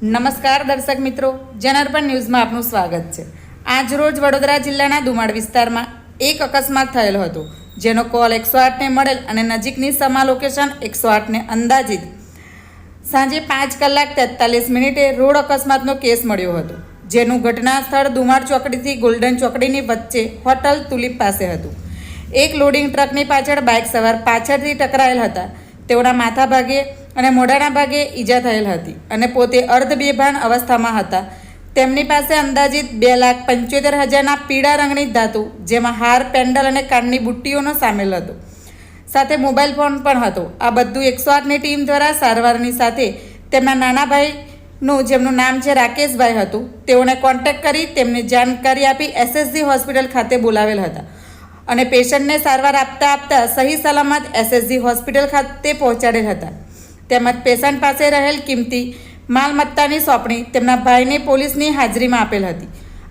નમસ્કાર દર્શક મિત્રો, જનાર્પણ ન્યૂઝમાં આપનું સ્વાગત છે। આજ રોજ વડોદરા જિલ્લાના દુમાડ વિસ્તારમાં એક અકસ્માત થયેલો હતો, જેનો કોલ 108ને મળેલ અને નજીકની સમા લોકેશન 108ને અંદાજિત સાંજે 5:43 રોડ અકસ્માતનો કેસ મળ્યો હતો, જેનું ઘટના સ્થળ દુમાડ ચોકડીથી ગોલ્ડન ચોકડીની વચ્ચે હોટલ તુલિપ પાસે હતું। એક લોડિંગ ટ્રકની પાછળ બાઇક સવાર પાછળથી ટકરાયેલ હતા। તેઓના માથા ભાગે અને મોઢાના ભાગે ઈજા થયેલ હતી અને પોતે અર્ધ બેભાન અવસ્થામાં હતા। તેમની પાસે અંદાજિત 2,75,000ના પીળા રંગની ધાતુ, જેમાં હાર, પેન્ડલ અને કાનની બુટ્ટીઓનો સામેલ હતો, સાથે મોબાઈલ ફોન પણ હતો। આ બધું 108ની ટીમ દ્વારા સારવારની સાથે તેમના નાના ભાઈનું, જેમનું નામ છે રાકેશભાઈ હતું, તેઓને કોન્ટેક્ટ કરી તેમની જાણકારી આપી SSG હોસ્પિટલ ખાતે બોલાવેલ હતા અને પેશન્ટને સારવાર આપતા સહી સલામત SSG હોસ્પિટલ ખાતે પહોંચાડેલ હતા। તેમજ પેશન્ટ પાસે રહેલ કિંમતી માલમત્તાની સોંપણી તેમના ભાઈને પોલીસની હાજરીમાં આપેલ હતી।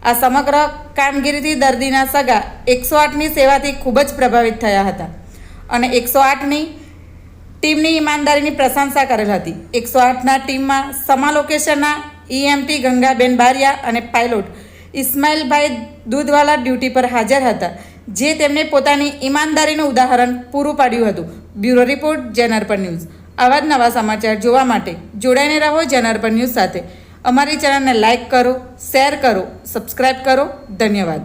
આ સમગ્ર કામગીરીથી દર્દીના સગા 108ની સેવાથી ખૂબ જ પ્રભાવિત થયા હતા અને 108ની ટીમની ઈમાનદારીની પ્રશંસા કરેલ હતી। 108ના ટીમમાં સમા લોકેશનના EMT ગંગાબેન બારિયા અને પાયલોટ ઇસ્માઇલભાઈ દૂધવાલા ડ્યુટી પર હાજર હતા, જે તેમને પોતાની ઈમાનદારીનું ઉદાહરણ પૂરું પાડ્યું હતું। Bureau report, જનાર્પણ news. આવા જ નવા સમાચાર જોવા માટે જોડાઈને રહો જનાર્પણ ન્યૂઝ સાથે। અમારી ચેનલને લાઇક કરો, શેર કરો, સબસ્ક્રાઈબ કરો। ધન્યવાદ।